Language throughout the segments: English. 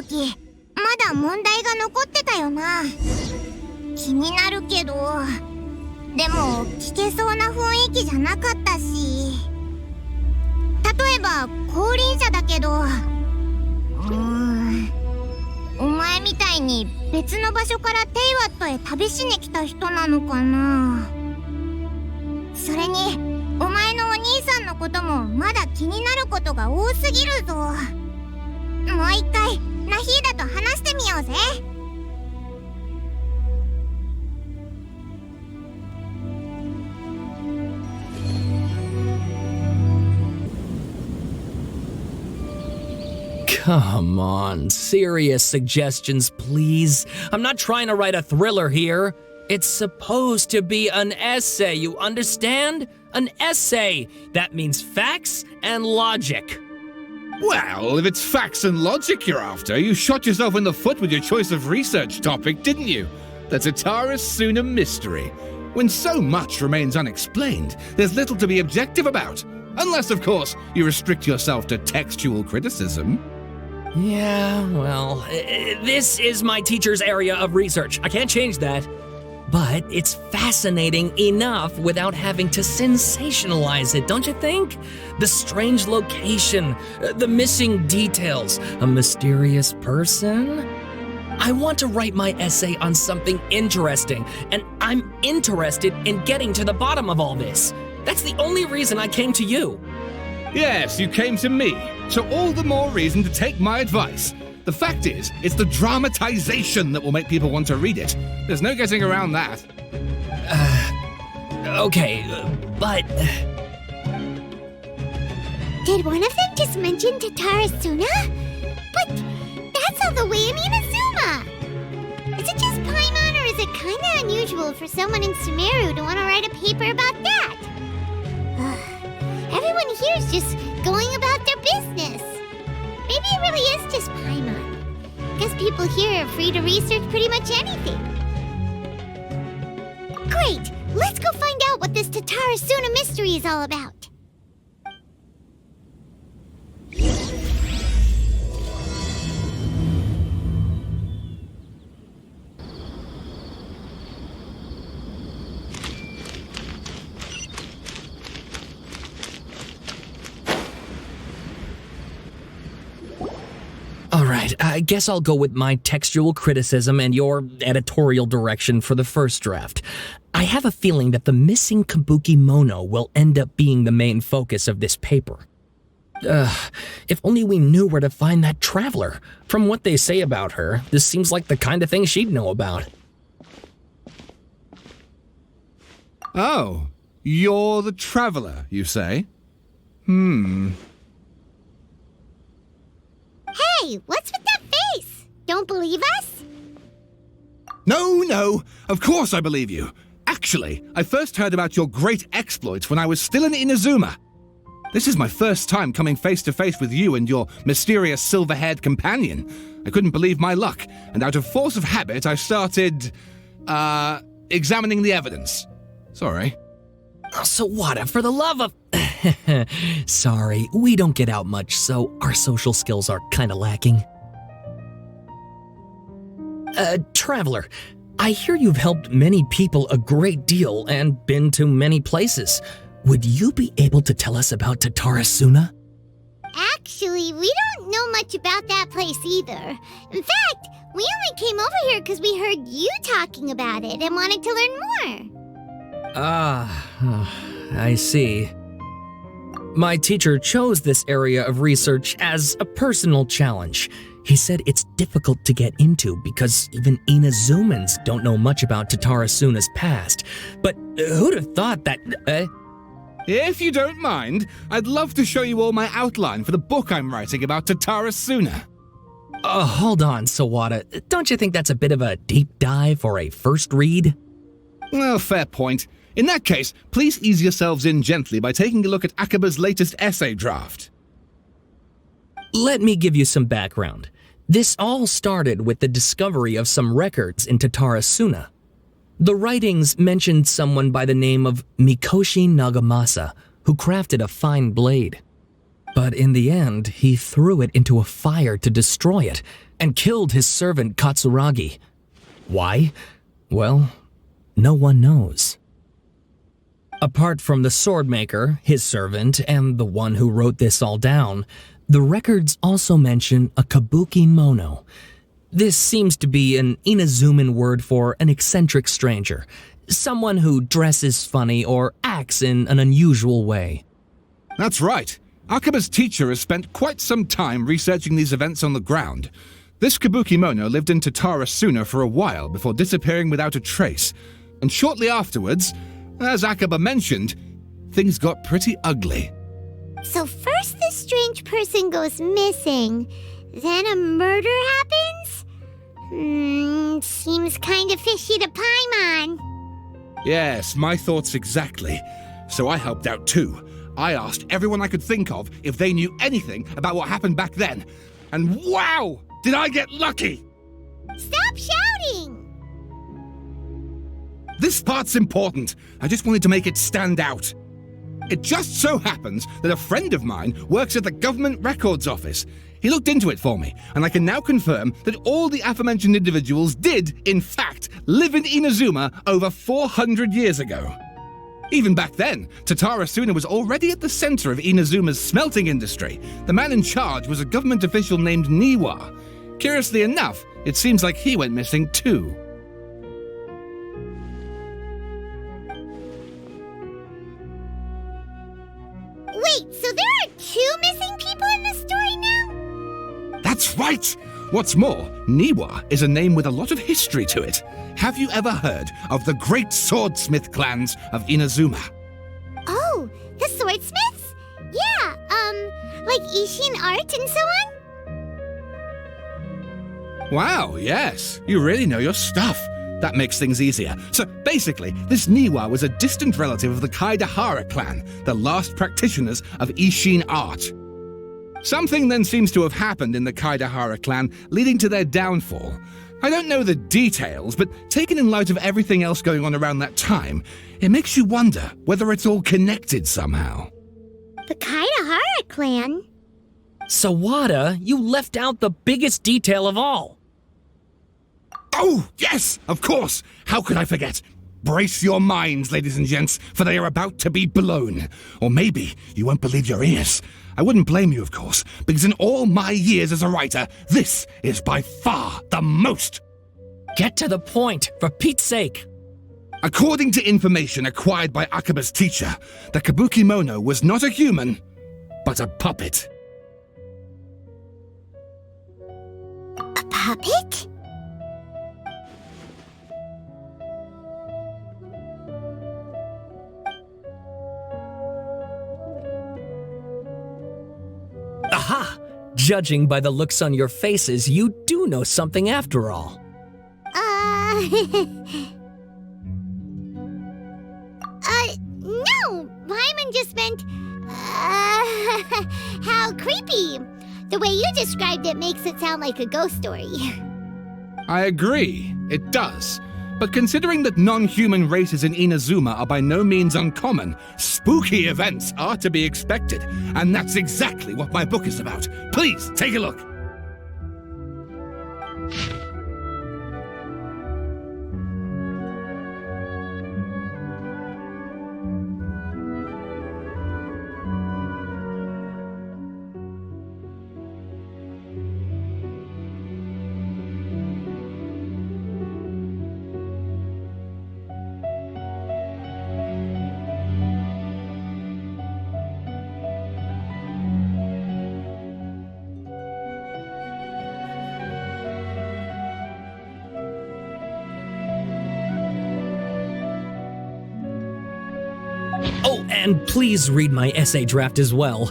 時、まだ問題が残ってたよな。気になるけど、でも聞けそうな雰囲気じゃなかったし。例えば後輪車だけど、お前みたいに別の場所からテイワットへ旅しに来た人なのかな。それにお前のお兄さんのこともまだ気になることが多すぎるぞ。もう一回ナヒーダと話してみようぜ。Come on, serious suggestions, please. I'm not trying to write a thriller here. It's supposed to be an essay, you understand? An essay. That means facts and logic. Well, if it's facts and logic you're after, you shot yourself in the foot with your choice of research topic, didn't you? The Tatara-Suna mystery. When so much remains unexplained, there's little to be objective about. Unless, of course, you restrict yourself to textual criticism. Yeah, well, this is my teacher's area of research. I can't change that. But it's fascinating enough without having to sensationalize it, don't you think? The strange location, the missing details, a mysterious person. I want to write my essay on something interesting, and I'm interested in getting to the bottom of all this. That's the only reason I came to you. Yes, you came to me, so all the more reason to take my advice. The fact is, it's the dramatization that will make people want to read it. There's no getting around that. Okay, but... Did one of them just mention Tatara-Suna? But that's all the way in Inazuma! Is it just Paimon, or is it kinda unusual for someone in Sumeru to want to write a paper about that? Everyone here is just going about their business. Maybe it really is just Paimon. Guess people here are free to research pretty much anything. Great! Let's go find out what this Tatara-Suna mystery is all about. Alright, I guess I'll go with my textual criticism and your editorial direction for the first draft. I have a feeling that the missing Kabuki Mono will end up being the main focus of this paper. If only we knew where to find that traveler. From what they say about her, this seems like the kind of thing she'd know about. Oh, you're the traveler, you say? Hey, what's with that face? Don't believe us? No, of course I believe you. Actually, I first heard about your great exploits when I was still in Inazuma. This is my first time coming face to face with you and your mysterious silver-haired companion. I couldn't believe my luck, and out of force of habit, I started, examining the evidence. Sorry. So what, for the love of... Sorry, we don't get out much, so our social skills are kinda lacking. Traveler, I hear you've helped many people a great deal and been to many places. Would you be able to tell us about Tatara-Suna? Actually, we don't know much about that place either. In fact, we only came over here because we heard you talking about it and wanted to learn more. I see. My teacher chose this area of research as a personal challenge. He said it's difficult to get into because even Inazumans don't know much about Tatara-Suna's past. But who'd have thought that... If you don't mind, I'd love to show you all my outline for the book I'm writing about Tatara-Suna. Hold on, Sawada. Don't you think that's a bit of a deep dive for a first read? Well, fair point. In that case, please ease yourselves in gently by taking a look at Akaba's latest essay draft. Let me give you some background. This all started with the discovery of some records in Tatara-Suna. The writings mentioned someone by the name of Mikoshi Nagamasa, who crafted a fine blade. But in the end, he threw it into a fire to destroy it and killed his servant Katsuragi. Why? Well, no one knows. Apart from the swordmaker, his servant, and the one who wrote this all down, the records also mention a kabuki mono. This seems to be an Inazuman word for an eccentric stranger, someone who dresses funny or acts in an unusual way. That's right. Akaba's teacher has spent quite some time researching these events on the ground. This Kabukimono lived in Tatarasuna for a while before disappearing without a trace, and shortly afterwards, as Akaba mentioned, things got pretty ugly. So first this strange person goes missing, then a murder happens? Seems kinda fishy to Paimon. Yes, my thoughts exactly. So I helped out too. I asked everyone I could think of if they knew anything about what happened back then. And wow! Did I get lucky! Stop shouting! This part's important. I just wanted to make it stand out. It just so happens that a friend of mine works at the government records office. He looked into it for me, and I can now confirm that all the aforementioned individuals did, in fact, live in Inazuma over 400 years ago. Even back then, Tatarasuna was already at the center of Inazuma's smelting industry. The man in charge was a government official named Niwa. Curiously enough, it seems like he went missing too. Wait, so there are 2 missing people in this story now? That's right! What's more, Niwa is a name with a lot of history to it. Have you ever heard of the great swordsmith clans of Inazuma? Oh, the swordsmiths? Yeah, like Ishin art and so on? Wow, yes. You really know your stuff. That makes things easier. So basically, this Niwa was a distant relative of the Kaidahara clan, the last practitioners of Ishin art. Something then seems to have happened in the Kaidahara clan, leading to their downfall. I don't know the details, but taken in light of everything else going on around that time, it makes you wonder whether it's all connected somehow. The Kaidahara clan? Sawada, you left out the biggest detail of all. Oh, yes, of course. How could I forget? Brace your minds, ladies and gents, for they are about to be blown. Or maybe you won't believe your ears. I wouldn't blame you, of course, because in all my years as a writer, this is by far the most. Get to the point, for Pete's sake. According to information acquired by Akaba's teacher, the Kabukimono was not a human, but a puppet. A puppet? Aha! Judging by the looks on your faces, you do know something after all. No! Paimon just meant, how creepy. The way you described it makes it sound like a ghost story. I agree, it does. But considering that non-human races in Inazuma are by no means uncommon, spooky events are to be expected, and that's exactly what my book is about. Please, take a look. Oh, and please read my essay draft as well.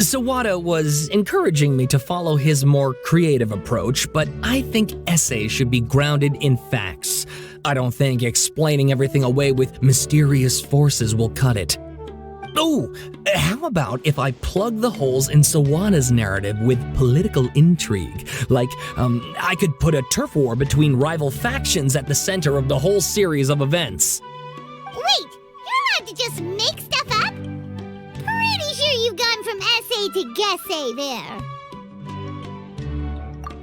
Sawada was encouraging me to follow his more creative approach, but I think essays should be grounded in facts. I don't think explaining everything away with mysterious forces will cut it. Oh, how about if I plug the holes in Sawada's narrative with political intrigue? Like, I could put a turf war between rival factions at the center of the whole series of events. Wait, you're allowed to just make stuff up? Pretty sure you've gone from essay to guessay there.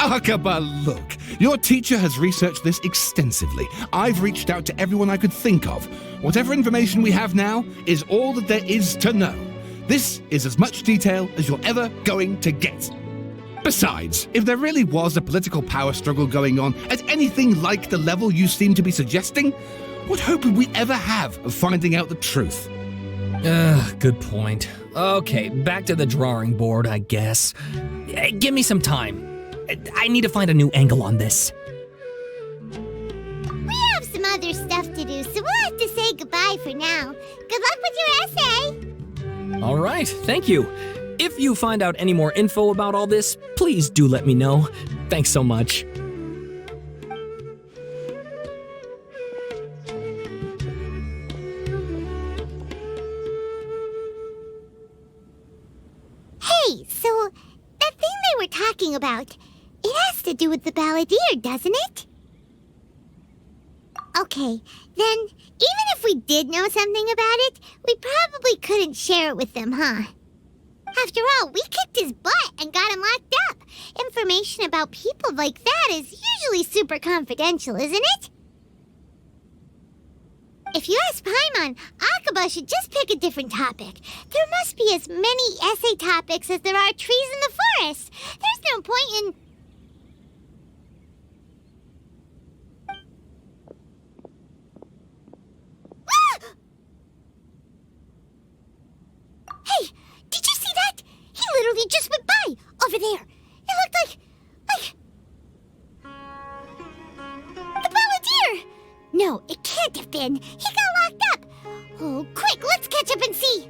Akaba, look. Your teacher has researched this extensively. I've reached out to everyone I could think of. Whatever information we have now is all that there is to know. This is as much detail as you're ever going to get. Besides, if there really was a political power struggle going on at anything like the level you seem to be suggesting, what hope would we ever have of finding out the truth? Good point. Okay, back to the drawing board, I guess. Give me some time. I need to find a new angle on this. We have some other stuff to do, so we'll have to say goodbye for now. Good luck with your essay! All right, thank you. If you find out any more info about all this, please do let me know. Thanks so much. Hey, so that thing they were talking about, it has to do with the balladeer, doesn't it? Okay, then, even if we did know something about it, we probably couldn't share it with them, huh? After all, we kicked his butt and got him locked up. Information about people like that is usually super confidential, isn't it? If you ask Paimon, Akaba should just pick a different topic. There must be as many essay topics as there are trees in the forest. There's no point in... Hey, did you see that? He literally just went by, over there. It looked like... the balladeer! No, it can't have been. He got locked up. Oh, quick, let's catch up and see.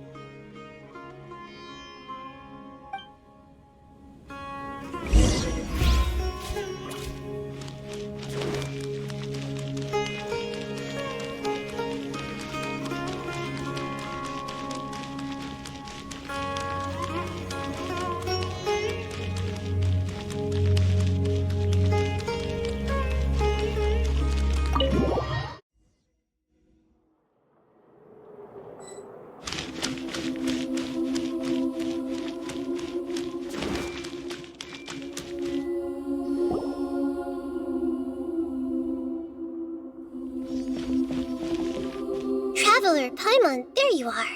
Traveler, Paimon, there you are.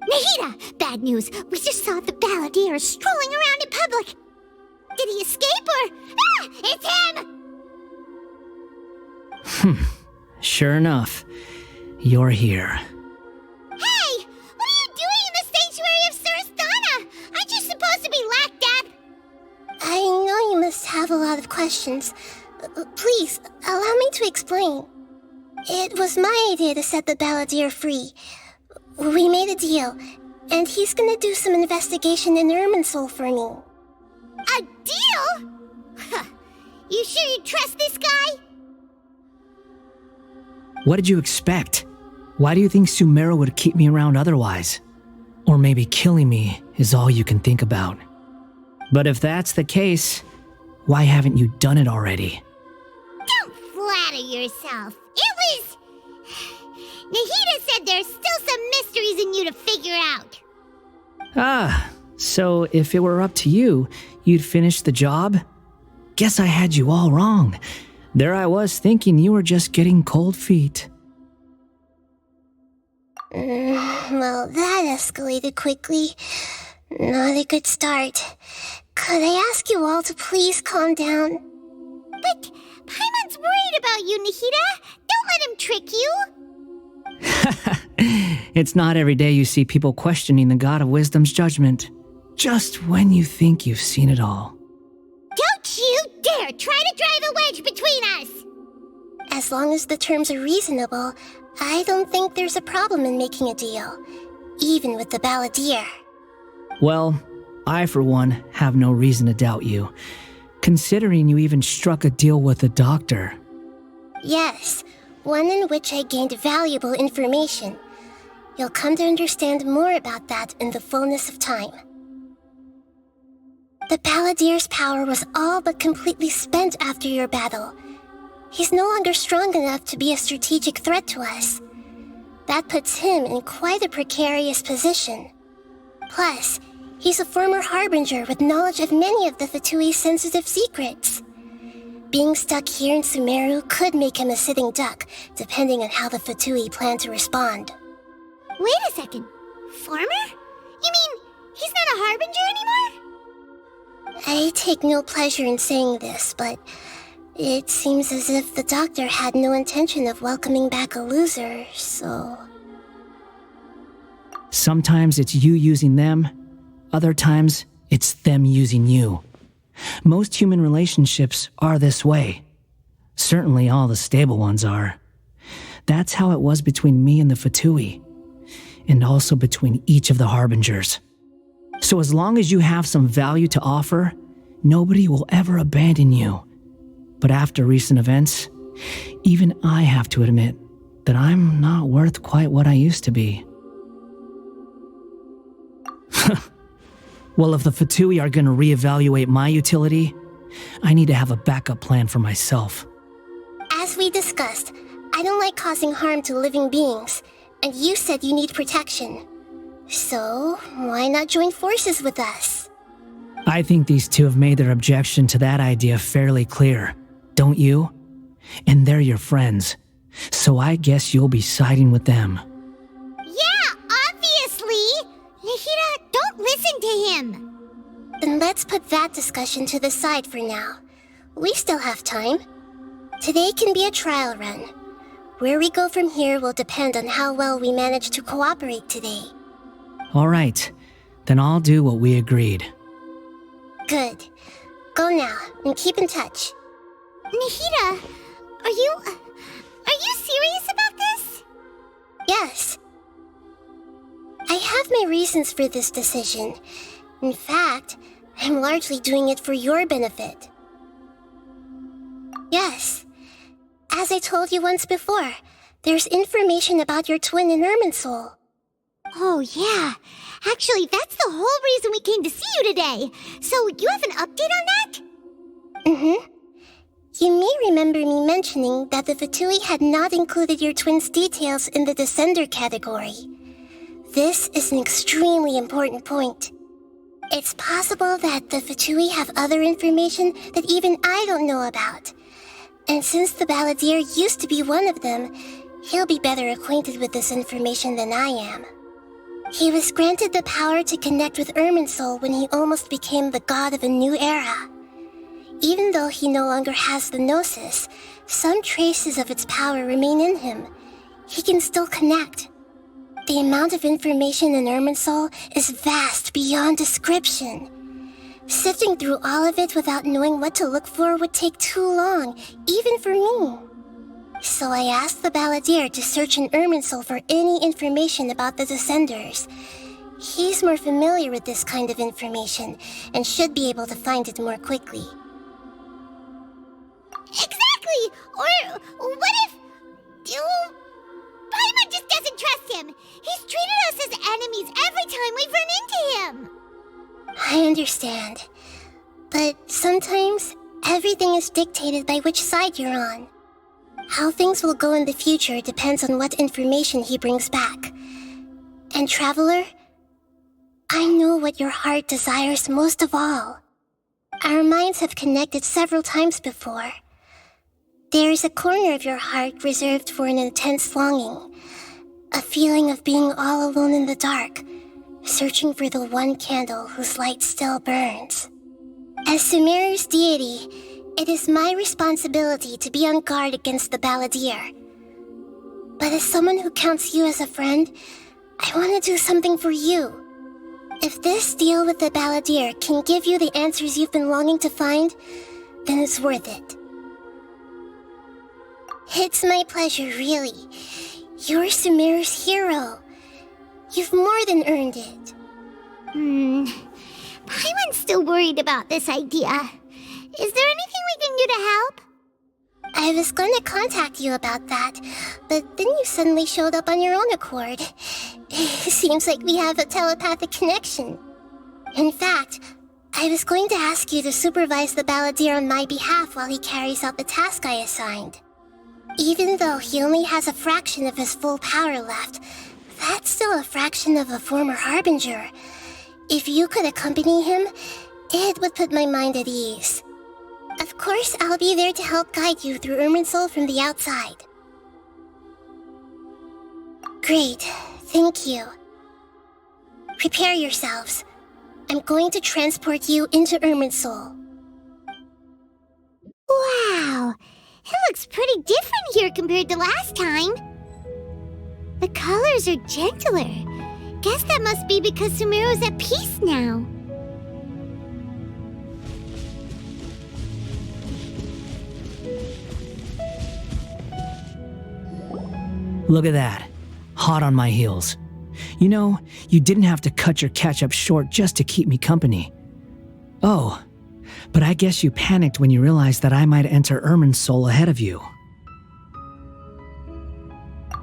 Nahida! Bad news. We just saw the balladeer strolling around in public. Did he escape or... Ah! It's him! Sure enough, you're here. Hey! What are you doing in the sanctuary of Surasthana? Aren't you supposed to be locked up? I know you must have a lot of questions. Please, allow me to explain. It was my idea to set the balladeer free. We made a deal, and he's gonna do some investigation in Irminsul for me. A deal? Huh. You sure you trust this guy? What did you expect? Why do you think Sumeru would keep me around otherwise? Or maybe killing me is all you can think about. But if that's the case, why haven't you done it already? Don't flatter yourself. It was... Nahida said there's still some mysteries in you to figure out. Ah, so if it were up to you, you'd finish the job? Guess I had you all wrong. There I was thinking you were just getting cold feet. Well, that escalated quickly. Not a good start. Could I ask you all to please calm down? But Paimon's worried about you, Nahida. Don't let him trick you. It's not every day you see people questioning the God of Wisdom's judgment. Just when you think you've seen it all. Don't you dare try to drive a wedge between us! As long as the terms are reasonable, I don't think there's a problem in making a deal. Even with the balladeer. Well, I, for one, have no reason to doubt you, considering you even struck a deal with the doctor. Yes, one in which I gained valuable information. You'll come to understand more about that in the fullness of time. The Baladier's power was all but completely spent after your battle. He's no longer strong enough to be a strategic threat to us. That puts him in quite a precarious position. Plus, he's a former Harbinger with knowledge of many of the Fatui's sensitive secrets. Being stuck here in Sumeru could make him a sitting duck, depending on how the Fatui plan to respond. Wait a second. Former? You mean he's not a Harbinger anymore? I take no pleasure in saying this, but it seems as if the doctor had no intention of welcoming back a loser, so... Sometimes it's you using them, other times it's them using you. Most human relationships are this way. Certainly all the stable ones are. That's how it was between me and the Fatui, and also between each of the Harbingers. So as long as you have some value to offer, nobody will ever abandon you. But after recent events, even I have to admit that I'm not worth quite what I used to be. Well, if the Fatui are going to reevaluate my utility, I need to have a backup plan for myself. As we discussed, I don't like causing harm to living beings, and you said you need protection. So, why not join forces with us? I think these two have made their objection to that idea fairly clear, don't you? And they're your friends, so I guess you'll be siding with them. Yeah, obviously! Nihira, don't listen to him! Then let's put that discussion to the side for now. We still have time. Today can be a trial run. Where we go from here will depend on how well we manage to cooperate today. All right, then I'll do what we agreed. Good. Go now, and keep in touch. Nihira, are you serious about this? Yes. I have my reasons for this decision. In fact, I'm largely doing it for your benefit. Yes. As I told you once before, there's information about your twin in Irminsul. Oh, yeah. Actually, that's the whole reason we came to see you today. So, you have an update on that? Mm-hmm. You may remember me mentioning that the Fatui had not included your twin's details in the Descender category. This is an extremely important point. It's possible that the Fatui have other information that even I don't know about. And since the Baladier used to be one of them, he'll be better acquainted with this information than I am. He was granted the power to connect with Irminsul when he almost became the god of a new era. Even though he no longer has the Gnosis, some traces of its power remain in him. He can still connect. The amount of information in Irminsul is vast beyond description. Sifting through all of it without knowing what to look for would take too long, even for me. So I asked the Baladier to search in Irminsul for any information about the Descenders. He's more familiar with this kind of information, and should be able to find it more quickly. Exactly! Or what if... Paimon just doesn't trust him! He's treated us as enemies every time we've run into him! I understand. But sometimes, everything is dictated by which side you're on. How things will go in the future depends on what information he brings back. And Traveler, I know what your heart desires most of all. Our minds have connected several times before. There is a corner of your heart reserved for an intense longing, a feeling of being all alone in the dark, searching for the one candle whose light still burns. As Sumeru's deity, it is my responsibility to be on guard against the Baladier. But as someone who counts you as a friend, I want to do something for you. If this deal with the Baladier can give you the answers you've been longing to find, then it's worth it. It's my pleasure, really. You're Sumeru's hero. You've more than earned it. Paimon's still worried about this idea. Is there anything we can do to help? I was going to contact you about that, but then you suddenly showed up on your own accord. Seems like we have a telepathic connection. In fact, I was going to ask you to supervise the balladeer on my behalf while he carries out the task I assigned. Even though he only has a fraction of his full power left, that's still a fraction of a former harbinger. If you could accompany him, it would put my mind at ease. Of course, I'll be there to help guide you through Irminsul from the outside. Great, thank you. Prepare yourselves. I'm going to transport you into Irminsul. Wow, it looks pretty different here compared to last time. The colors are gentler. Guess that must be because Sumeru's at peace now. Look at that. Hot on my heels. You know, you didn't have to cut your catch-up short just to keep me company. Oh, but I guess you panicked when you realized that I might enter Irminsul ahead of you.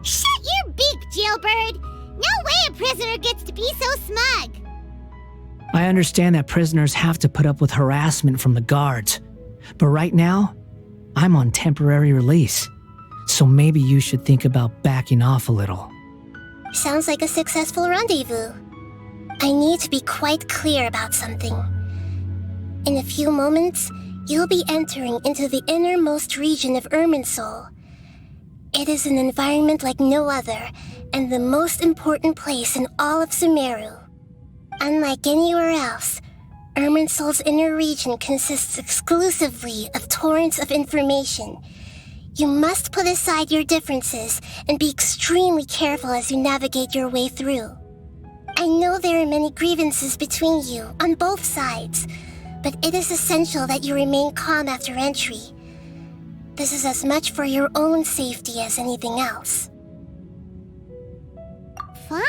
Shut your beak, jailbird! No way a prisoner gets to be so smug! I understand that prisoners have to put up with harassment from the guards, but right now, I'm on temporary release, so maybe you should think about backing off a little. Sounds like a successful rendezvous. I need to be quite clear about something. In a few moments, you'll be entering into the innermost region of Irminsul. It is an environment like no other, and the most important place in all of Sumeru. Unlike anywhere else, Irminsul's inner region consists exclusively of torrents of information. You must put aside your differences and be extremely careful as you navigate your way through. I know there are many grievances between you on both sides, but it is essential that you remain calm after entry. This is as much for your own safety as anything else. Fine,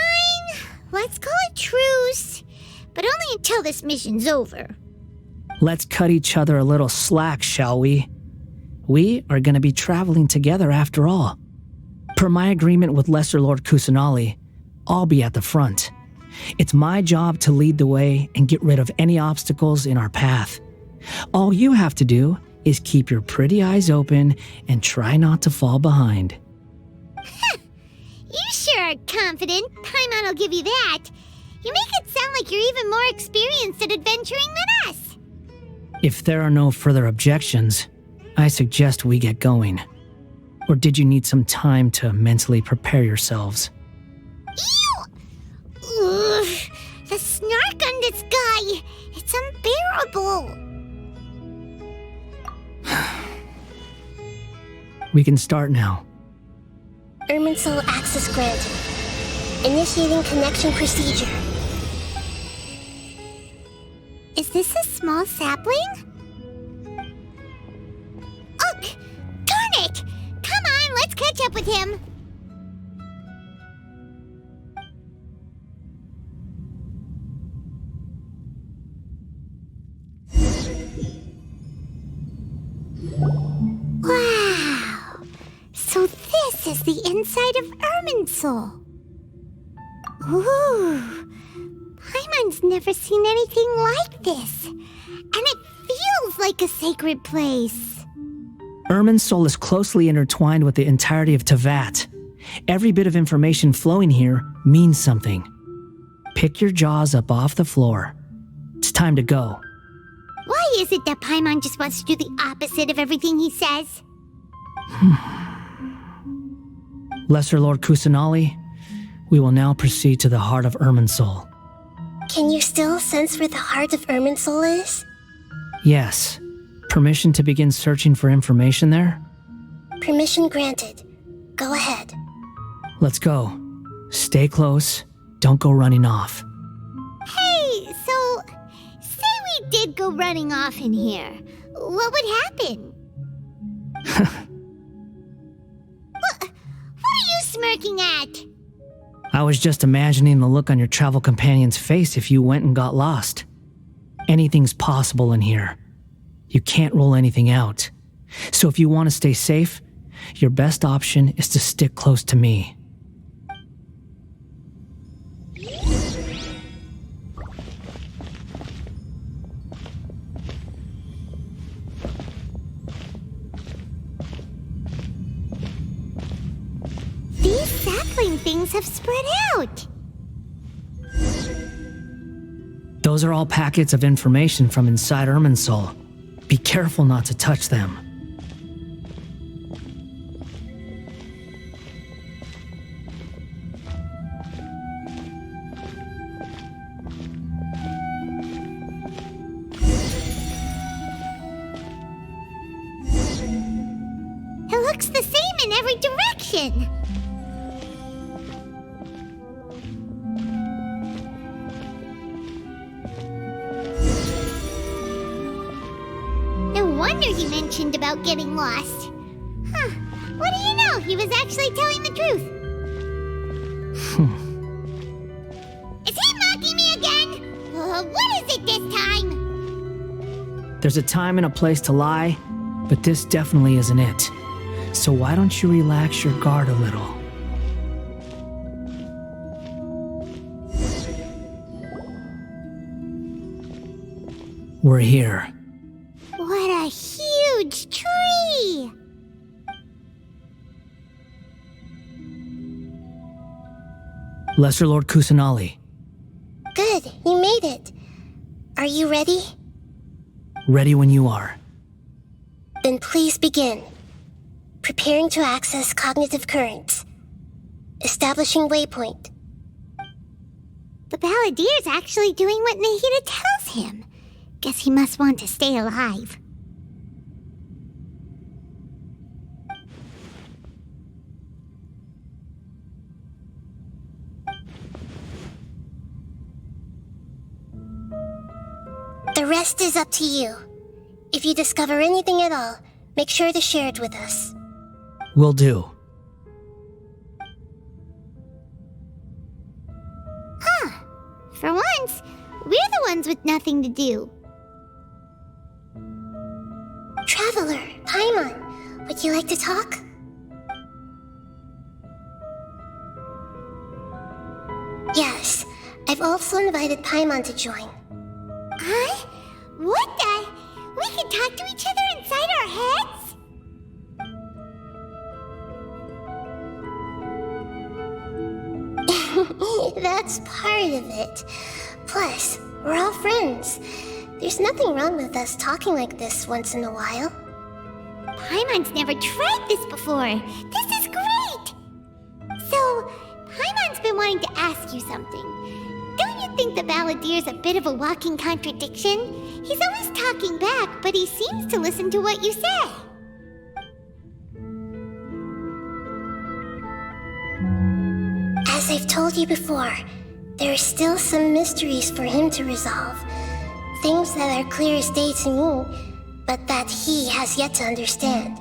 let's call it truce, but only until this mission's over. Let's cut each other a little slack, shall we? We are going to be traveling together after all. Per my agreement with Lesser Lord Kusanali, I'll be at the front. It's my job to lead the way and get rid of any obstacles in our path. All you have to do is keep your pretty eyes open and try not to fall behind. You sure are confident. Paimon will give you that. You make it sound like you're even more experienced at adventuring than us. If there are no further objections, I suggest we get going. Or did you need some time to mentally prepare yourselves? Ew! Ugh, the snark on this guy! It's unbearable! We can start now. Irminsul access granted. Initiating connection procedure. Is this a small sapling? Ugh! Darn it! Come on, let's catch up with him! Wow! So this is the inside of Irminsul. Ooh! Paimon's never seen anything like this. And it feels like a sacred place. Irminsul is closely intertwined with the entirety of Tevat. Every bit of information flowing here means something. Pick your jaws up off the floor. It's time to go. Why is it that Paimon just wants to do the opposite of everything he says? Lesser Lord Kusanali, we will now proceed to the heart of Irminsul. Can you still sense where the heart of Irminsul is? Yes. Permission to begin searching for information there? Permission granted. Go ahead. Let's go. Stay close. Don't go running off. Hey, so, say we did go running off in here. What would happen? What are you smirking at? I was just imagining the look on your travel companion's face if you went and got lost. Anything's possible in here. You can't rule anything out. So if you want to stay safe, your best option is to stick close to me. These sapling things have spread out. Those are all packets of information from inside Irminsul. Be careful not to touch them. It looks the same in every direction. No wonder he mentioned about getting lost. Huh. What do you know? He was actually telling the truth. Is he mocking me again? What is it this time? There's a time and a place to lie, but this definitely isn't it. So why don't you relax your guard a little? We're here. What a huge tree! Lesser Lord Kusanali. Good, you made it. Are you ready? Ready when you are. Then please begin. Preparing to access cognitive currents. Establishing waypoint. The Balladier's actually doing what Nahida tells him. Guess he must want to stay alive. The rest is up to you. If you discover anything at all, make sure to share it with us. Will do. For once, we're the ones with nothing to do. Traveler, Paimon, would you like to talk? Yes, I've also invited Paimon to join. Huh? What the? We can talk to each other inside our heads? That's part of it. Plus, we're all friends. There's nothing wrong with us talking like this once in a while. Paimon's never tried this before. This is great! So, Paimon's been wanting to ask you something. Don't you think the Balladier's a bit of a walking contradiction? He's always talking back, but he seems to listen to what you say. As I've told you before, there are still some mysteries for him to resolve. Things that are clear as day to me, but that he has yet to understand.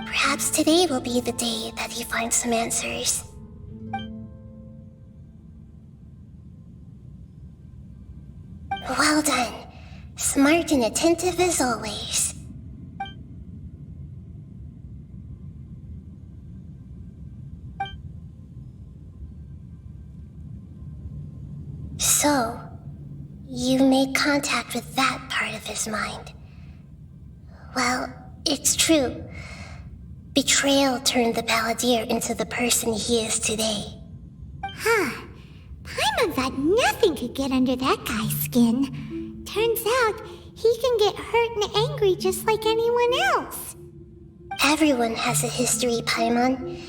Perhaps today will be the day that he finds some answers. Well done. Smart and attentive as always. So, you made contact with that part of his mind. Well, it's true. Betrayal turned the Balladeer into the person he is today. Huh. Paimon thought nothing could get under that guy's skin. Turns out, he can get hurt and angry just like anyone else. Everyone has a history, Paimon.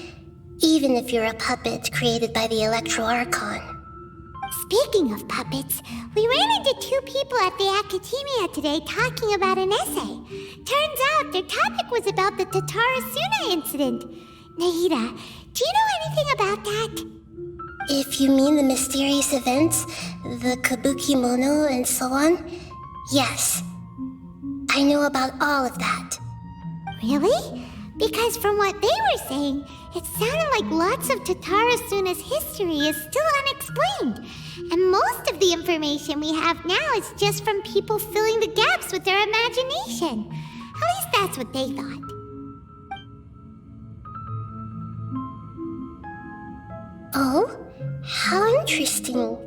Even if you're a puppet created by the Electro Archon. Speaking of puppets, we ran into two people at the Academia today talking about an essay. Turns out their topic was about the Tatarasuna incident. Nahida, do you know anything about that? If you mean the mysterious events, the Kabuki Mono and so on, yes. I know about all of that. Really? Because from what they were saying, it sounded like lots of Tatarasuna's history is still unexplained. And most of the information we have now is just from people filling the gaps with their imagination. At least that's what they thought. Oh, how interesting.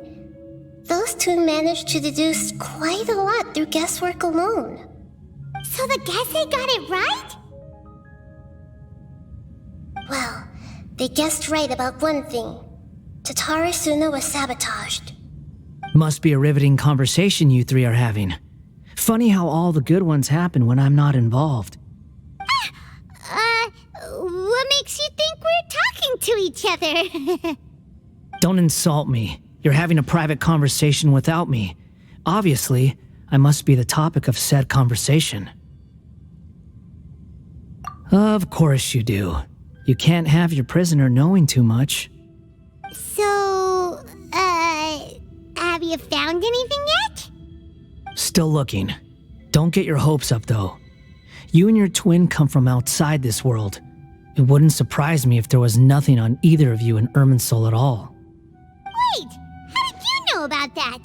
Those two managed to deduce quite a lot through guesswork alone. So the Gesse got it right? Well, they guessed right about one thing. Tatarasuna was sabotaged. Must be a riveting conversation you three are having. Funny how all the good ones happen when I'm not involved. What makes you think we're talking to each other? Don't insult me. You're having a private conversation without me. Obviously, I must be the topic of said conversation. Of course you do. You can't have your prisoner knowing too much. So, have you found anything yet? Still looking. Don't get your hopes up, though. You and your twin come from outside this world. It wouldn't surprise me if there was nothing on either of you in Irminsul at all. Wait, how did you know about that?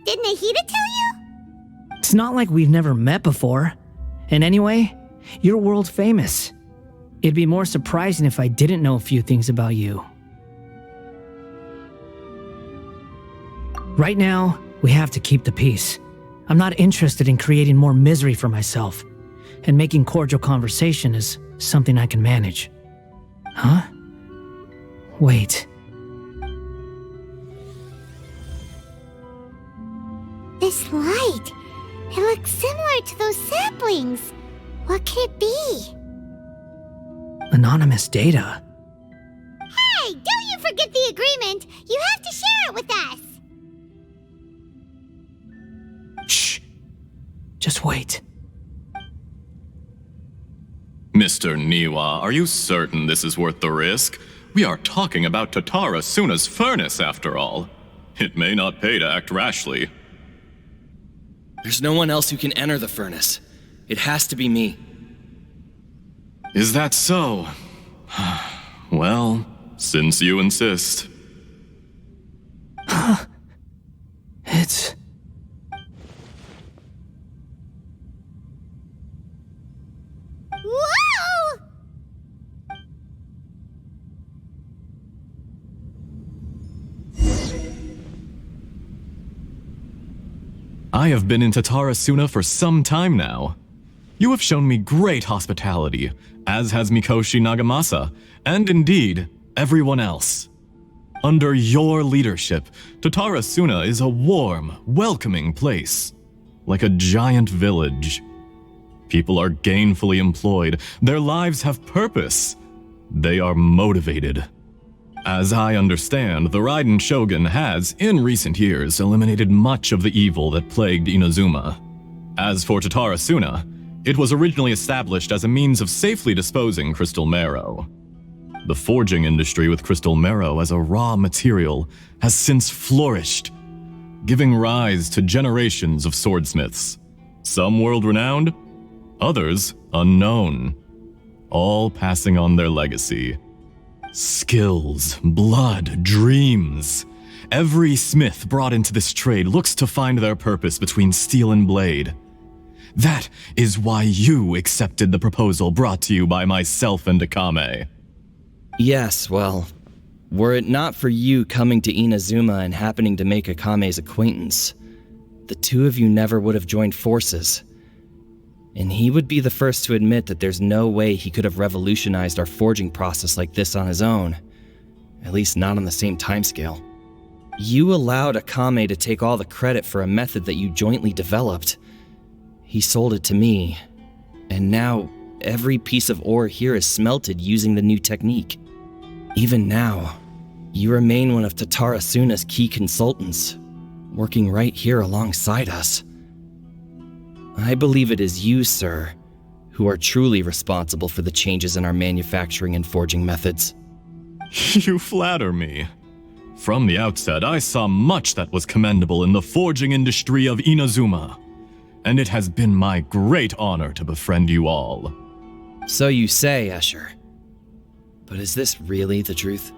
Did Nahida tell you? It's not like we've never met before. And anyway, you're world famous. It'd be more surprising if I didn't know a few things about you. Right now, we have to keep the peace. I'm not interested in creating more misery for myself, and making cordial conversation is something I can manage. Huh? Wait. This light, it looks similar to those saplings. What could it be? Anonymous data. Hey, don't you forget the agreement! You have to share it with us! Shh. Just wait. Mr. Niwa, are you certain this is worth the risk? We are talking about Tatarasuna's furnace, after all. It may not pay to act rashly. There's no one else who can enter the furnace. It has to be me. Is that so? Well, since you insist. It's... Whoa! I have been in Tatarasuna for some time now. You have shown me great hospitality, as has Mikoshi Nagamasa, and indeed, everyone else. Under your leadership, Tatarasuna is a warm, welcoming place, like a giant village. People are gainfully employed, their lives have purpose, they are motivated. As I understand, the Raiden Shogun has, in recent years, eliminated much of the evil that plagued Inazuma. As for Tatarasuna, it was originally established as a means of safely disposing crystal marrow. The forging industry with crystal marrow as a raw material has since flourished, giving rise to generations of swordsmiths, some world-renowned, others unknown, all passing on their legacy. Skills, blood, dreams. Every smith brought into this trade looks to find their purpose between steel and blade. That is why you accepted the proposal brought to you by myself and Akame. Yes, well, were it not for you coming to Inazuma and happening to make Akame's acquaintance, the two of you never would have joined forces. And he would be the first to admit that there's no way he could have revolutionized our forging process like this on his own. At least not on the same timescale. You allowed Akame to take all the credit for a method that you jointly developed. He sold it to me, and now every piece of ore here is smelted using the new technique. Even now, you remain one of Tatarasuna's key consultants, working right here alongside us. I believe it is you, sir, who are truly responsible for the changes in our manufacturing and forging methods. You flatter me. From the outset, I saw much that was commendable in the forging industry of Inazuma, and it has been my great honor to befriend you all. So you say, Escher. But is this really the truth?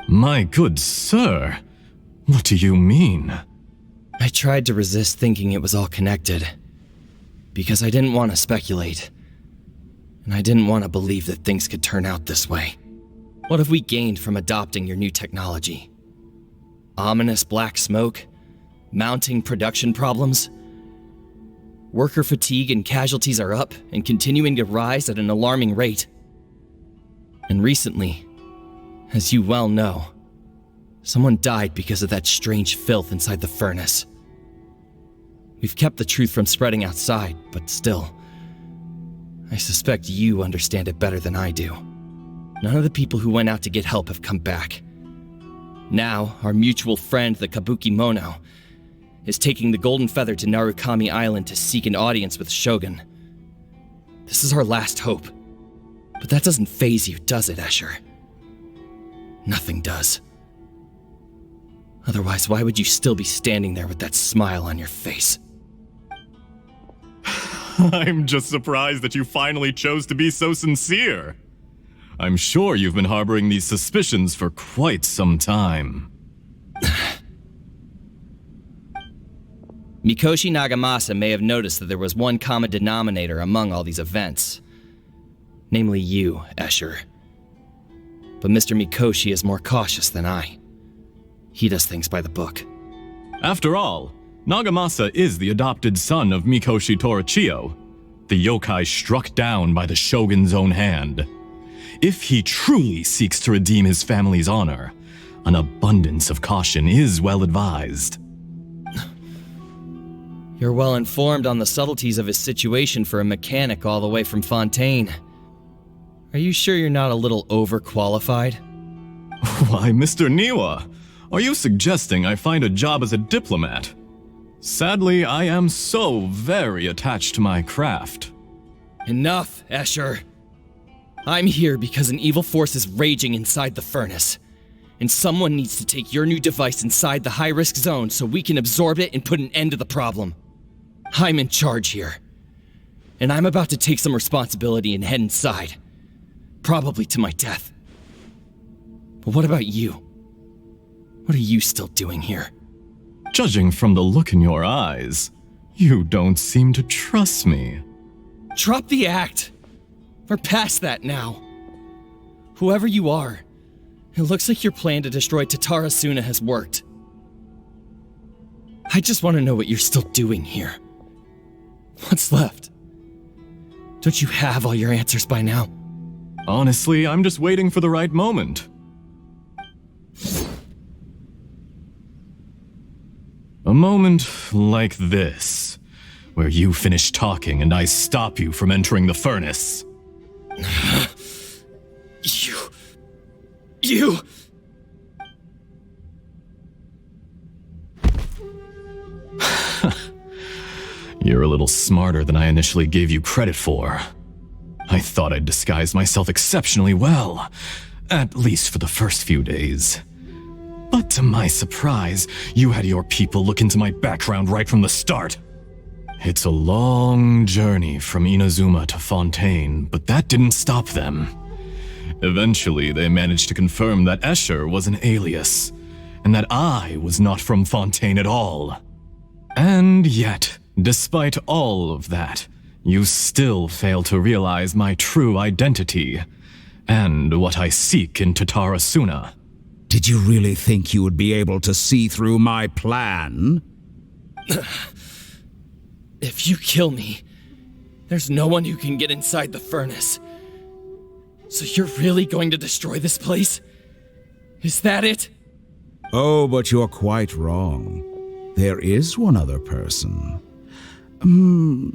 My good sir, what do you mean? I tried to resist thinking it was all connected. Because I didn't want to speculate. And I didn't want to believe that things could turn out this way. What have we gained from adopting your new technology? Ominous black smoke? Mounting production problems? Worker fatigue and casualties are up and continuing to rise at an alarming rate. And recently, as you well know, someone died because of that strange filth inside the furnace. We've kept the truth from spreading outside, but still, I suspect you understand it better than I do. None of the people who went out to get help have come back. Now, our mutual friend, the Kabuki Mono, is taking the Golden Feather to Narukami Island to seek an audience with Shogun. This is our last hope. But that doesn't faze you, does it, Escher? Nothing does. Otherwise, why would you still be standing there with that smile on your face? I'm just surprised that you finally chose to be so sincere. I'm sure you've been harboring these suspicions for quite some time. Mikoshi Nagamasa may have noticed that there was one common denominator among all these events. Namely you, Escher. But Mr. Mikoshi is more cautious than I. He does things by the book. After all, Nagamasa is the adopted son of Mikoshi Torichio, the yokai struck down by the Shogun's own hand. If he truly seeks to redeem his family's honor, an abundance of caution is well advised. You're well informed on the subtleties of his situation for a mechanic all the way from Fontaine. Are you sure you're not a little overqualified? Why, Mr. Niwa, are you suggesting I find a job as a diplomat? Sadly, I am so very attached to my craft. Enough, Escher. I'm here because an evil force is raging inside the furnace. And someone needs to take your new device inside the high-risk zone so we can absorb it and put an end to the problem. I'm in charge here. And I'm about to take some responsibility and head inside. Probably to my death. But what about you? What are you still doing here? Judging from the look in your eyes, you don't seem to trust me. Drop the act! We're past that now. Whoever you are, it looks like your plan to destroy Tatara Suna has worked. I just want to know what you're still doing here. What's left? Don't you have all your answers by now? Honestly, I'm just waiting for the right moment. A moment like this, where you finish talking and I stop you from entering the furnace. You... You're a little smarter than I initially gave you credit for. I thought I'd disguised myself exceptionally well, at least for the first few days. But to my surprise, you had your people look into my background right from the start. It's a long journey from Inazuma to Fontaine, but that didn't stop them. Eventually, they managed to confirm that Escher was an alias, and that I was not from Fontaine at all. And yet, despite all of that, you still fail to realize my true identity, and what I seek in Tatara Suna. Did you really think you would be able to see through my plan? If you kill me, there's no one who can get inside the furnace. So you're really going to destroy this place? Is that it? Oh, but you're quite wrong. There is one other person.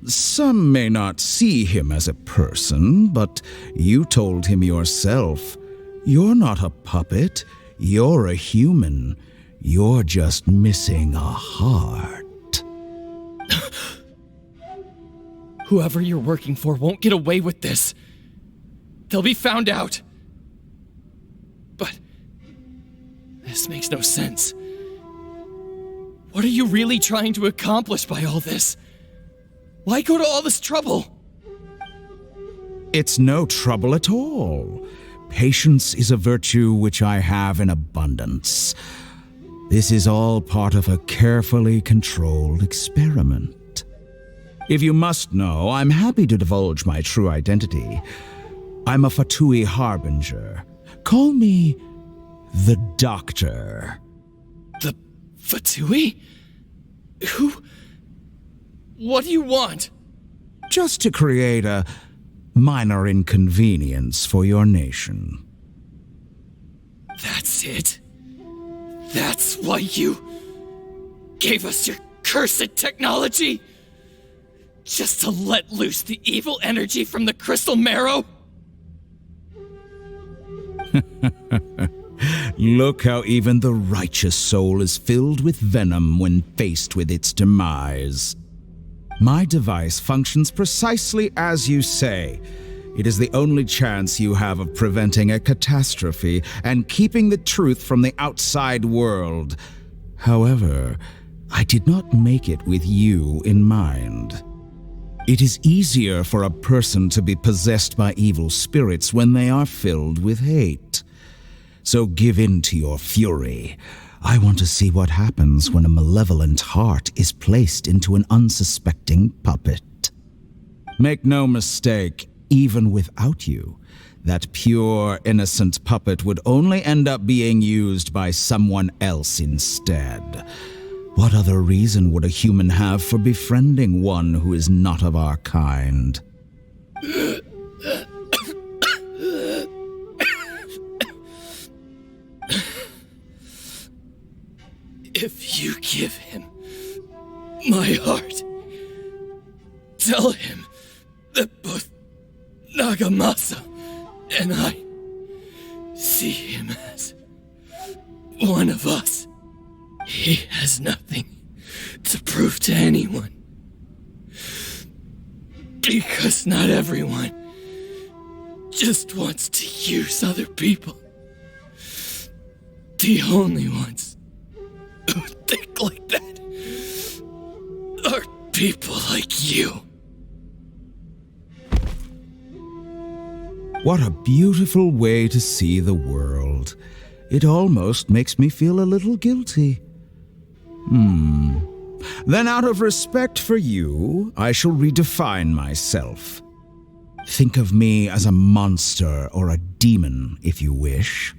Some may not see him as a person, but you told him yourself. You're not a puppet. You're a human. You're just missing a heart. Whoever you're working for won't get away with this. They'll be found out. But this makes no sense. What are you really trying to accomplish by all this? Why go to all this trouble? It's no trouble at all. Patience is a virtue which I have in abundance. This is all part of a carefully controlled experiment. If you must know, I'm happy to divulge my true identity. I'm a Fatui harbinger. Call me the Doctor. The Fatui? Who? What do you want? Just to create a minor inconvenience for your nation. That's it? That's why you gave us your cursed technology? Just to let loose the evil energy from the crystal marrow? Look how even the righteous soul is filled with venom when faced with its demise. My device functions precisely as you say. It is the only chance you have of preventing a catastrophe and keeping the truth from the outside world. However, I did not make it with you in mind. It is easier for a person to be possessed by evil spirits when they are filled with hate. So give in to your fury. I want to see what happens when a malevolent heart is placed into an unsuspecting puppet. Make no mistake, even without you, that pure, innocent puppet would only end up being used by someone else instead. What other reason would a human have for befriending one who is not of our kind? If you give him my heart, tell him that both Nagamasa and I see him as one of us. He has nothing to prove to anyone. Because not everyone just wants to use other people. The only ones who think like that are people like you. What a beautiful way to see the world. It almost makes me feel a little guilty. Then out of respect for you, I shall redefine myself. Think of me as a monster or a demon, if you wish.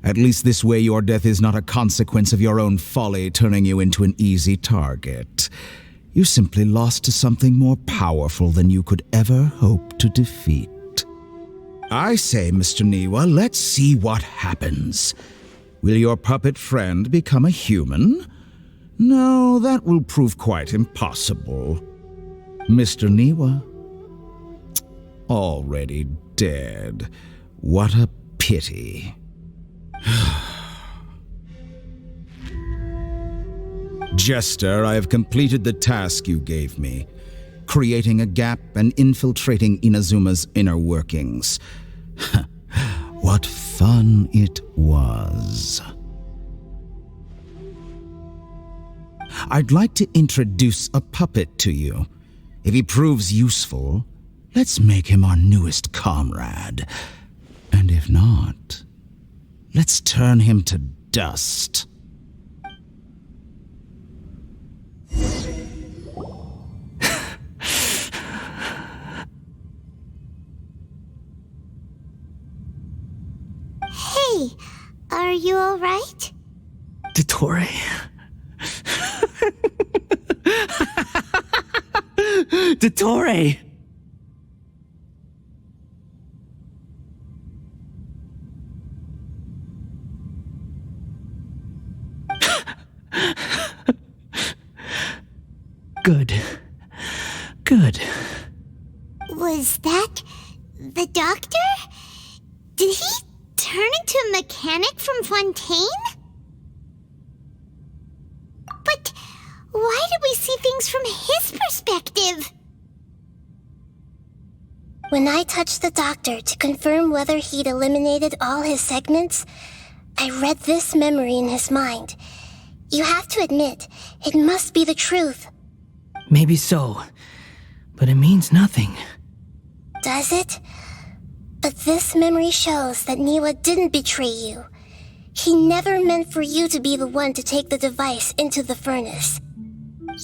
At least this way your death is not a consequence of your own folly turning you into an easy target. You simply lost to something more powerful than you could ever hope to defeat. I say, Mr. Niwa, let's see what happens. Will your puppet friend become a human? No, that will prove quite impossible. Mr. Niwa? Already dead. What a pity. Jester, I have completed the task you gave me, creating a gap and infiltrating Inazuma's inner workings. What fun it was. I'd like to introduce a puppet to you. If he proves useful, let's make him our newest comrade. And if not, let's turn him to dust. Hey, are you alright? Dottore? Dottore! Good. Good. Was that the doctor? Did he turn into a mechanic from Fontaine? But why did we see things from his perspective? When I touched the doctor to confirm whether he'd eliminated all his segments, I read this memory in his mind. You have to admit, it must be the truth. Maybe so, but it means nothing. Does it? But this memory shows that Niwa didn't betray you. He never meant for you to be the one to take the device into the furnace.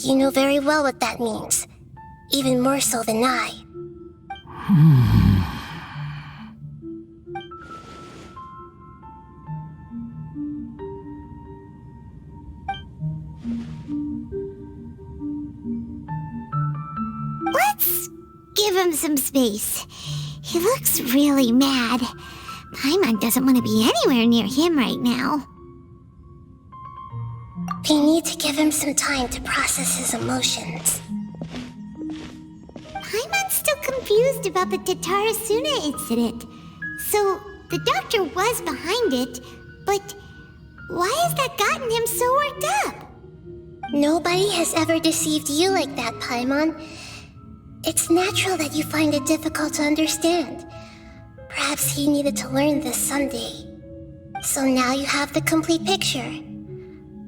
You know very well what that means, even more so than I. Let's give him some space. He looks really mad. Paimon doesn't want to be anywhere near him right now. We need to give him some time to process his emotions. Paimon's still confused about the Tatarasuna incident. So, the doctor was behind it, but why has that gotten him so worked up? Nobody has ever deceived you like that, Paimon. It's natural that you find it difficult to understand. Perhaps he needed to learn this someday. So now you have the complete picture.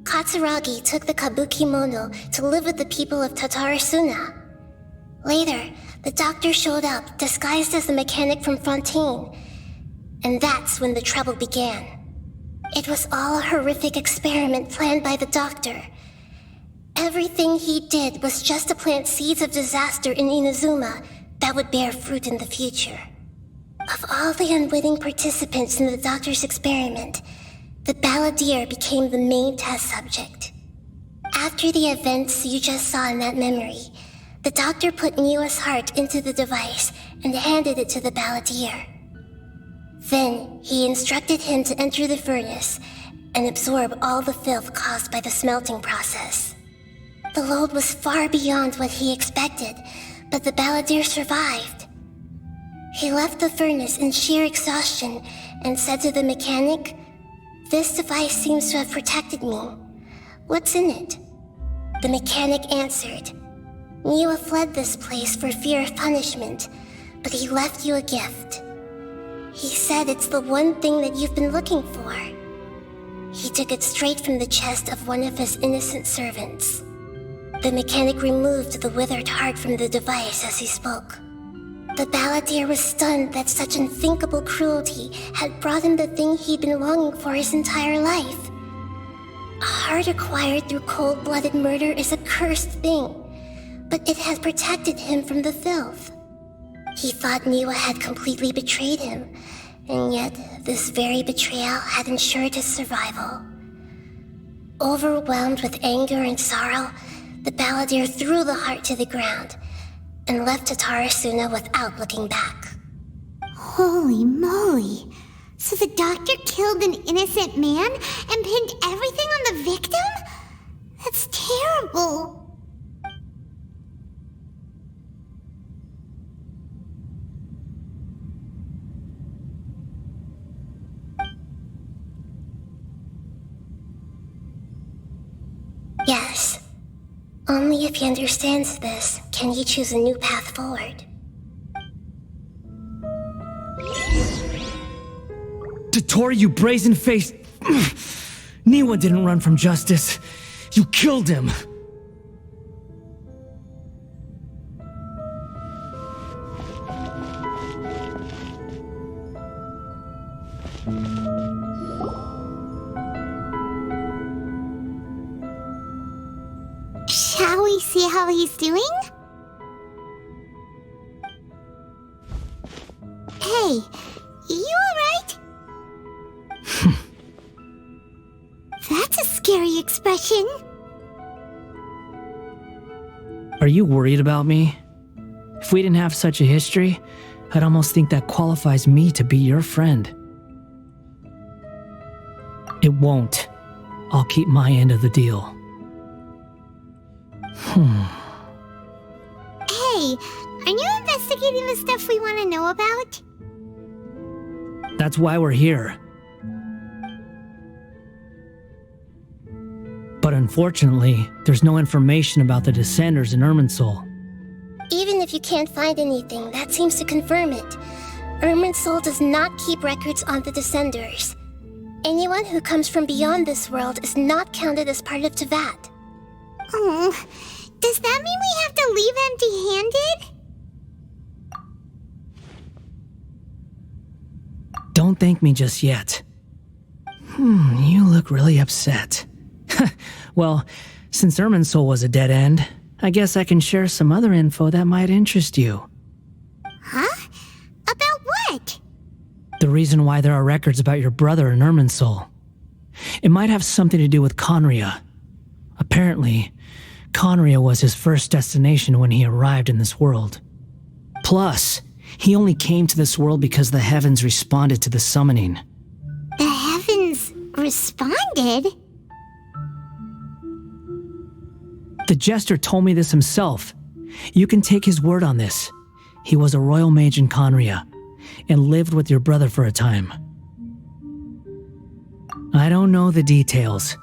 Katsuragi took the Kabukimono to live with the people of Tatarasuna. Later, the doctor showed up, disguised as the mechanic from Fontaine. And that's when the trouble began. It was all a horrific experiment planned by the doctor. Everything he did was just to plant seeds of disaster in Inazuma that would bear fruit in the future. Of all the unwitting participants in the doctor's experiment, the balladeer became the main test subject. After the events you just saw in that memory, the doctor put Niwa's heart into the device and handed it to the balladeer. Then he instructed him to enter the furnace and absorb all the filth caused by the smelting process. The load was far beyond what he expected, but the balladeer survived. He left the furnace in sheer exhaustion and said to the mechanic, "This device seems to have protected me. What's in it?" The mechanic answered, "Niwa fled this place for fear of punishment, but he left you a gift. He said it's the one thing that you've been looking for." He took it straight from the chest of one of his innocent servants. The mechanic removed the withered heart from the device as he spoke. The balladeer was stunned that such unthinkable cruelty had brought him the thing he'd been longing for his entire life. A heart acquired through cold-blooded murder is a cursed thing, but it had protected him from the filth. He thought Niwa had completely betrayed him, and yet this very betrayal had ensured his survival. Overwhelmed with anger and sorrow, the balladeer threw the heart to the ground and left Tatarasuna without looking back. Holy moly! So the doctor killed an innocent man and pinned everything on the victim? That's terrible. Yes. Only if he understands this can he choose a new path forward. Tottori, you brazen-faced... Niwa didn't run from justice. You killed him. Shall we see how he's doing? Hey, you alright? That's a scary expression. Are you worried about me? If we didn't have such a history, I'd almost think that qualifies me to be your friend. It won't. I'll keep my end of the deal. Hey, are you investigating the stuff we want to know about? That's why we're here. But unfortunately, there's no information about the Descenders in Irminsul. Even if you can't find anything, that seems to confirm it. Irminsul does not keep records on the Descenders. Anyone who comes from beyond this world is not counted as part of Tevat. Oh, does that mean we have to leave empty-handed? don't thank me just yet. You look really upset. Well, since Irminsul was a dead end, I guess I can share some other info that might interest you. Huh? About what? The reason why there are records about your brother in Irminsul. It might have something to do with Conria. Apparently, Conria was his first destination when he arrived in this world. Plus, he only came to this world because the heavens responded to the summoning. The heavens responded? The Jester told me this himself. You can take his word on this. He was a royal mage in Conria, and lived with your brother for a time. I don't know the details.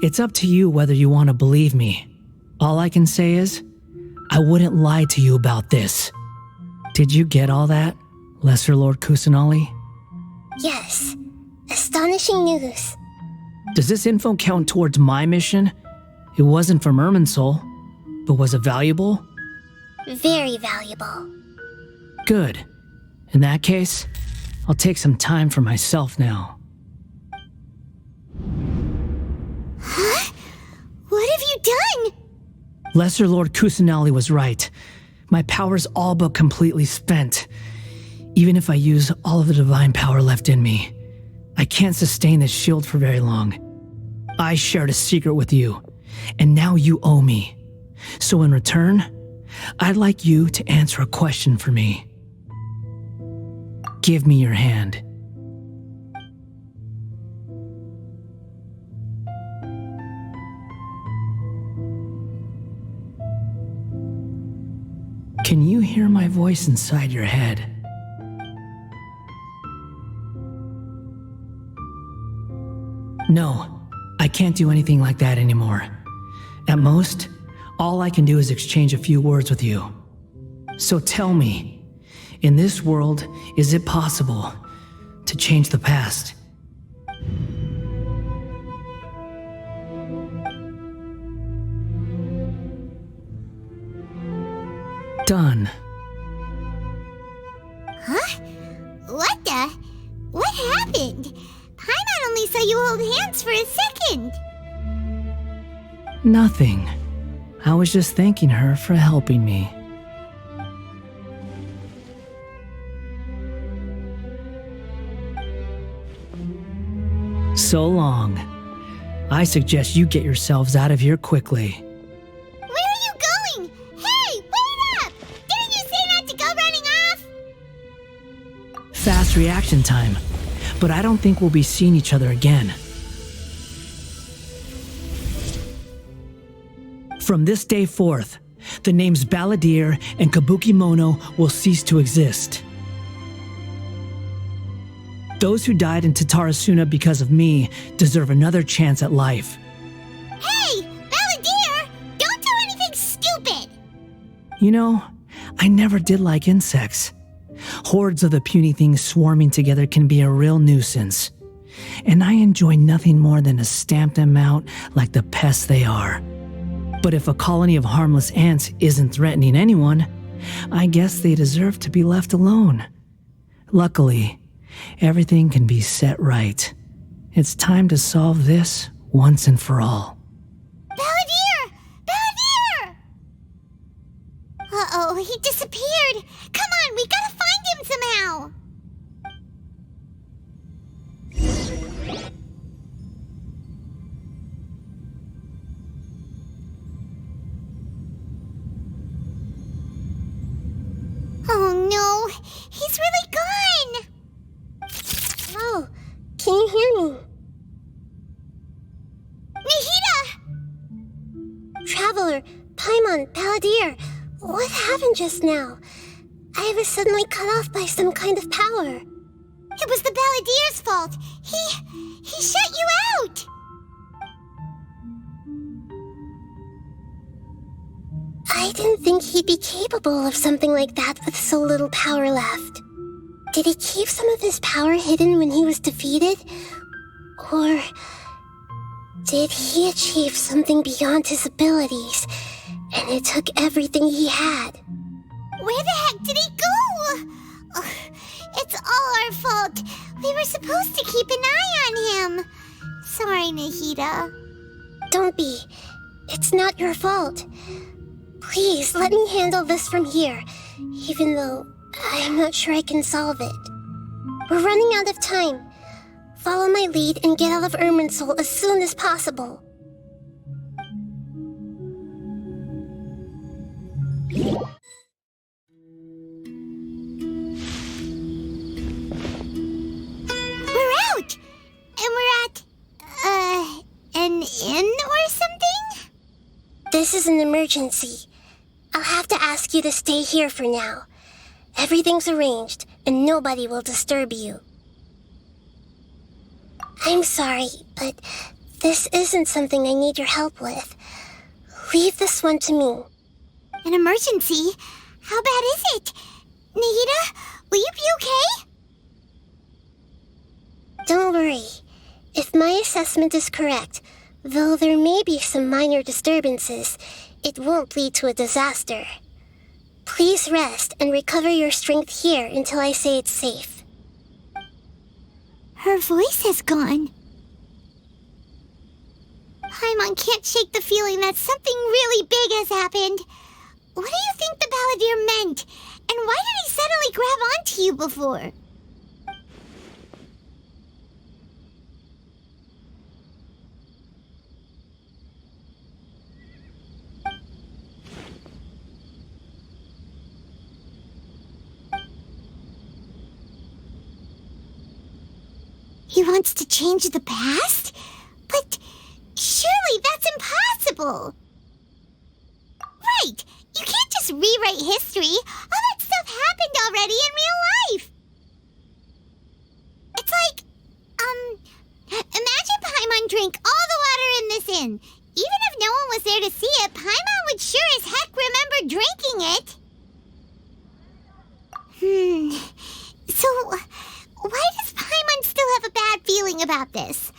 It's up to you whether you want to believe me. All I can say is, I wouldn't lie to you about this. Did you get all that, Lesser Lord Kusanali? Yes. Astonishing news. Does this info count towards my mission? It wasn't from Irminsul, but was it valuable? Very valuable. Good. In that case, I'll take some time for myself now. Huh? What have you done? Lesser Lord Kusanali was right. My power's all but completely spent. Even if I use all of the divine power left in me, I can't sustain this shield for very long. I shared a secret with you, and now you owe me. So in return, I'd like you to answer a question for me. Give me your hand. Can you hear my voice inside your head? No, I can't do anything like that anymore. At most, all I can do is exchange a few words with you. So tell me, in this world, is it possible to change the past? Done. Huh? What the? What happened? Paimon only saw you hold hands for a second. Nothing. I was just thanking her for helping me. So long. I suggest you get yourselves out of here quickly. Where are you going? Hey, wait up! Didn't you say not to go running off? Fast reaction time, but I don't think we'll be seeing each other again. From this day forth, the names Balladeer and Kabuki Mono will cease to exist. Those who died in Tatarasuna because of me deserve another chance at life. Hey, Balladeer! Don't do anything stupid! You know, I never did like insects. Hordes of the puny things swarming together can be a real nuisance. And I enjoy nothing more than to stamp them out like the pests they are. But if a colony of harmless ants isn't threatening anyone, I guess they deserve to be left alone. Luckily, everything can be set right. It's time to solve this once and for all. Balladeer! Balladeer! Uh-oh, he disappeared. Come on, we gotta find him somehow. Oh no, he's really gone. Oh, can you hear me? Nahida! Traveler, Paimon, Balladeer, what happened just now? I was suddenly cut off by some kind of power. It was the Balladeer's fault. He shut you out. I didn't think he'd be capable of something like that with so little power left. Did he keep some of his power hidden when he was defeated? Or did he achieve something beyond his abilities, and it took everything he had? Where the heck did he go? Ugh, It's all our fault. We were supposed to keep an eye on him. Sorry, Nahida. Don't be. It's not your fault. Please, let me handle this from here, even though I'm not sure I can solve it. We're running out of time. Follow my lead and get out of Irminsul as soon as possible. We're out! And we're at, an inn or something? This is an emergency. I'll have to ask you to stay here for now. Everything's arranged, and nobody will disturb you. I'm sorry, but this isn't something I need your help with. Leave this one to me. An emergency? How bad is it? Nahida, will you be okay? Don't worry. If my assessment is correct, though there may be some minor disturbances, it won't lead to a disaster. Please rest and recover your strength here until I say it's safe. Her voice has gone. Paimon can't shake the feeling that something really big has happened. What do you think the Balladeer meant? And why did he suddenly grab onto you before? He wants to change the past? But surely that's impossible! Right! You can't just rewrite history! All that stuff happened already in real life! It's like, imagine Paimon drank all the water in this inn. Even if no one was there to see it, Paimon would sure as heck remember drinking it! So, why does Paimon still have a bad feeling about this?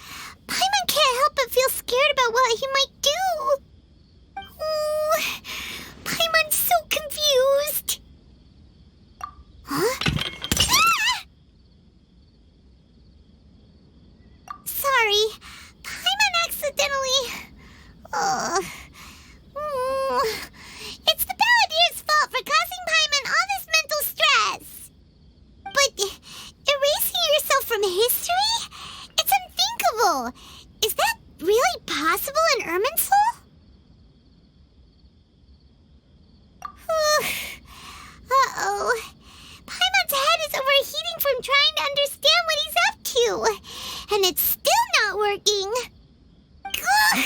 Paimon can't help but feel scared about what he might do. Oh, Paimon's so confused. Huh? Ah! Sorry, Paimon accidentally... It's the Balladeer's fault for causing Paimon all this mental stress. But erasing yourself from history? It's unthinkable. Is that really possible in Irminsul? Uh-oh. Paimon's head is overheating from trying to understand what he's up to. And it's still not working. Ugh.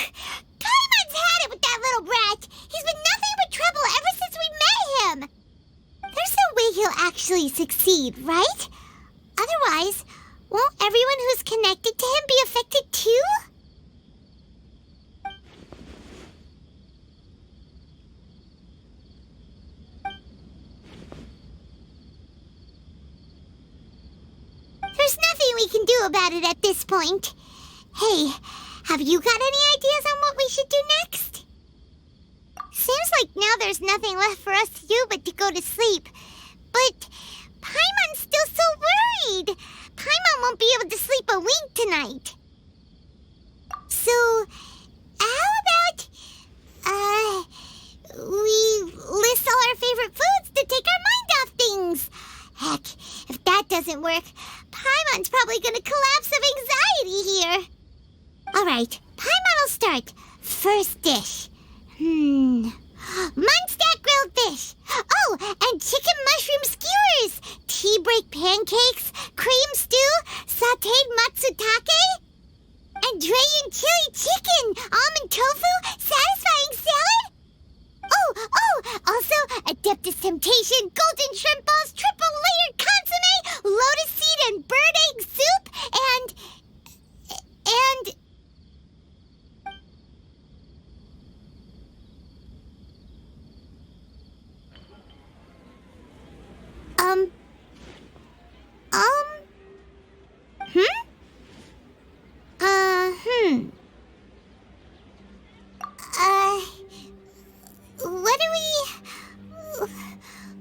Paimon's had it with that little brat. He's been nothing but trouble ever since we met him. There's no way he'll actually succeed, right? Otherwise, won't everyone who's connected to him be affected too? There's nothing we can do about it at this point. Hey, have you got any ideas on what we should do next? Seems like now there's nothing left for us to do but to go to sleep. But Paimon's still so worried. Paimon won't be able to sleep a wink tonight. So, how about, we list all our favorite foods to take our mind off things? Heck, if that doesn't work, Paimon's probably gonna collapse of anxiety here. Alright, Paimon will start. First dish. Munstack grilled fish. Oh, and chicken mushroom skewers. Tea break pancakes. Cream stew. Sauteed matsutake. And Dragon chili chicken. Almond tofu. Satisfying salad. Oh, also Adeptus Temptation. Golden shrimp balls. Triple layered consomme. Lotus seed and bird egg soup. And...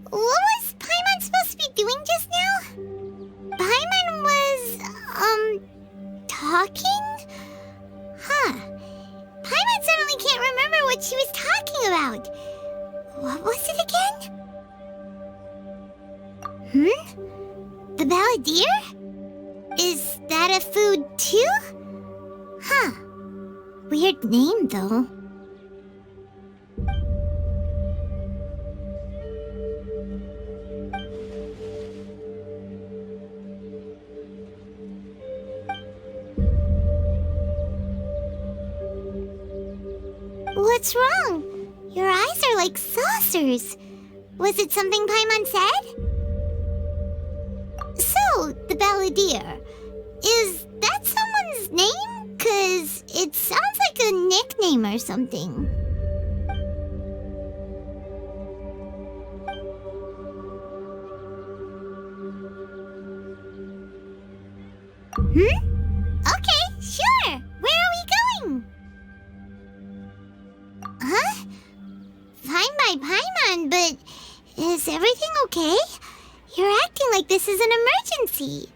What was Paimon supposed to be doing just now? something? Huh. Paimon suddenly can't remember what she was talking about. What was it again? The balladeer? Is that a food too? Huh. Weird name, though. What's wrong? Your eyes are like saucers. Was it something Paimon said? So, the balladeer. Is that someone's name? 'Cause it sounds like a nickname or something. Okay, sure. Where are we going? Huh? Fine by Paimon, but is everything okay? You're acting like this is an emergency.